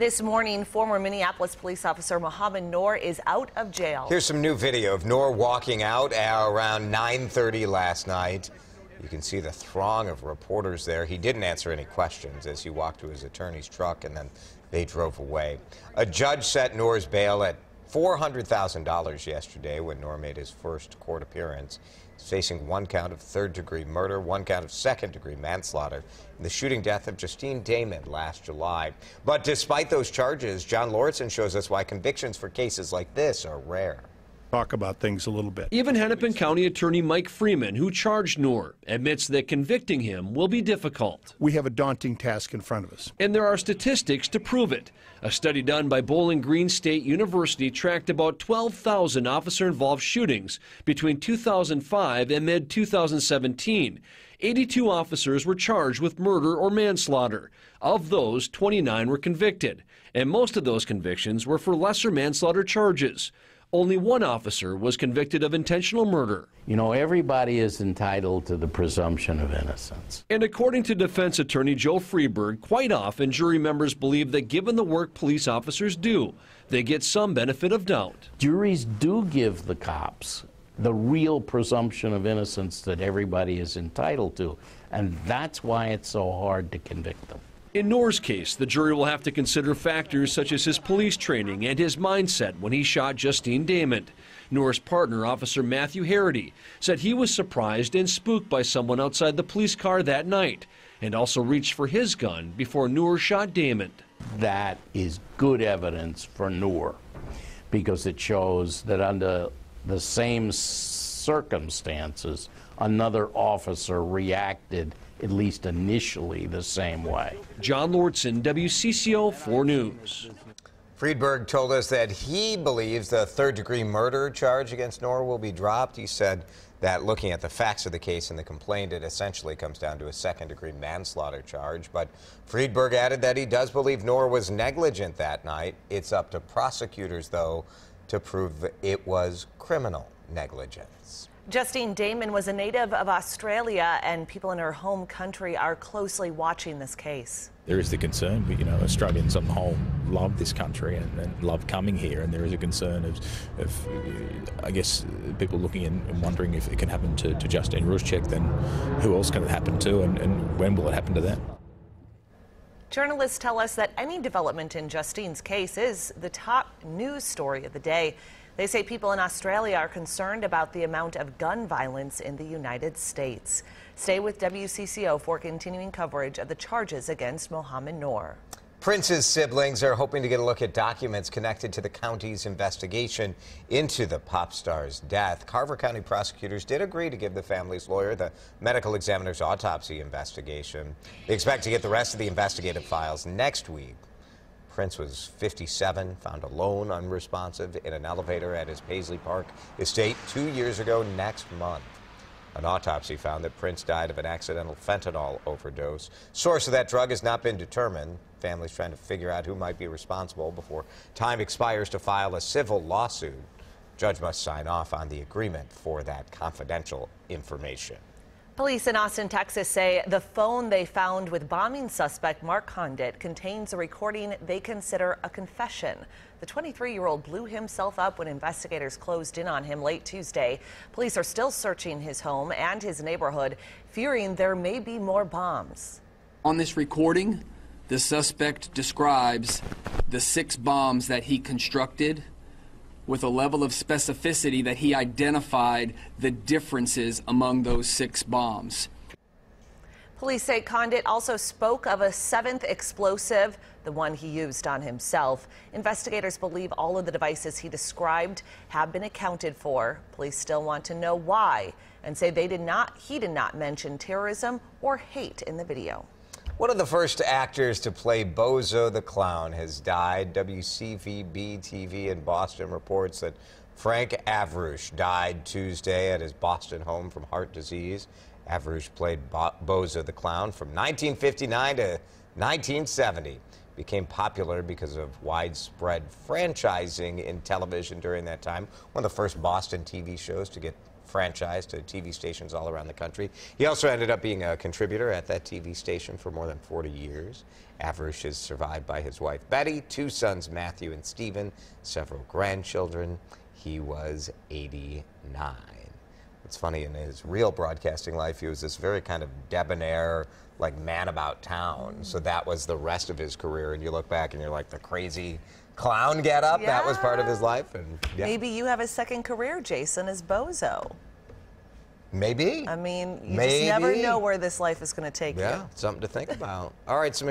This morning, former Minneapolis police officer Mohamed Noor is out of jail. Here's some new video of Noor walking out around 9:30 last night. You can see the throng of reporters there. He didn't answer any questions as he walked to his attorney's truck, and then they drove away. A judge set Noor's bail at $400,000 yesterday when Noor made his first court appearance. He's facing one count of third-degree murder, one count of second-degree manslaughter in the shooting death of Justine Damon last July. But despite those charges, John Lauritsen shows us why convictions for cases like this are rare. Talk about things a little bit. Even Hennepin County Attorney Mike Freeman, who charged Noor, admits that convicting him will be difficult. We have a daunting task in front of us. And there are statistics to prove it. A study done by Bowling Green State University tracked about 12,000 officer-involved shootings between 2005 and mid-2017. 82 officers were charged with murder or manslaughter. Of those, 29 were convicted, and most of those convictions were for lesser manslaughter charges. Only one officer was convicted of intentional murder. You know, everybody is entitled to the presumption of innocence. And according to defense attorney Joe Freeberg, quite often jury members believe that given the work police officers do, they get some benefit of doubt. Juries do give the cops the real presumption of innocence that everybody is entitled to, and that's why it's so hard to convict them. In Noor's case, the jury will have to consider factors such as his police training and his mindset when he shot Justine Damon. Noor's partner, Officer Matthew Harity, said he was surprised and spooked by someone outside the police car that night and also reached for his gun before Noor shot Damon. That is good evidence for Noor because it shows that under the same circumstances, another officer reacted at least initially the same way. John Lauritsen, WCCO 4 News. Freeberg told us that he believes the third-degree murder charge against Noor will be dropped. He said that looking at the facts of the case and the complaint, it essentially comes down to a second-degree manslaughter charge. But Freeberg added that he does believe Noor was negligent that night. It's up to prosecutors, though, to prove it was criminal negligence. Justine Damon was a native of Australia, and people in her home country are closely watching this case. There is the concern, but, you know, Australians on the whole love this country and love coming here, and there is a concern of I guess, people looking and wondering if it can happen to Justine Ruszczyk, then who else can it happen to, and when will it happen to them? Journalists tell us that any development in Justine's case is the top news story of the day. They say people in Australia are concerned about the amount of gun violence in the United States. Stay with WCCO for continuing coverage of the charges against Mohamed Noor. Prince's siblings are hoping to get a look at documents connected to the county's investigation into the pop star's death. Carver County prosecutors did agree to give the family's lawyer the medical examiner's autopsy investigation. They expect to get the rest of the investigative files next week. Prince was 57, found alone, unresponsive in an elevator at his Paisley Park estate 2 years ago next month. An autopsy found that Prince died of an accidental fentanyl overdose. Source of that drug has not been determined. Families trying to figure out who might be responsible before time expires to file a civil lawsuit. Judge must sign off on the agreement for that confidential information. Police in Austin, Texas say the phone they found with bombing suspect Mark Condit contains a recording they consider a confession. The 23-year-old blew himself up when investigators closed in on him late Tuesday. Police are still searching his home and his neighborhood, fearing there may be more bombs. On this recording, the suspect describes the 6 bombs that he constructed with a level of specificity that he identified the differences among those 6 bombs. Police say Condit also spoke of a 7th explosive, the one he used on himself. Investigators believe all of the devices he described have been accounted for. Police still want to know why and say he did not mention terrorism or hate in the video. One of the first actors to play Bozo the Clown has died. WCVB-TV in Boston reports that Frank Avrush died Tuesday at his Boston home from heart disease. Avrush played Bozo the Clown from 1959 to 1970. Became popular because of widespread franchising in television during that time. One of the first Boston TV shows to get franchise to TV stations all around the country. He also ended up being a contributor at that TV station for more than 40 years. Averish is survived by his wife Betty, 2 sons Matthew and Stephen, several grandchildren. He was 89. It's funny, in his real broadcasting life, he was this very kind of debonair, like, man about town. So that was the rest of his career. And you look back and you're like, the crazy clown get up, that was part of his life. And yeah. Maybe you have a second career, Jason, as Bozo. Maybe. I mean, you just never know where this life is going to take you. Yeah, something to think about. All right, some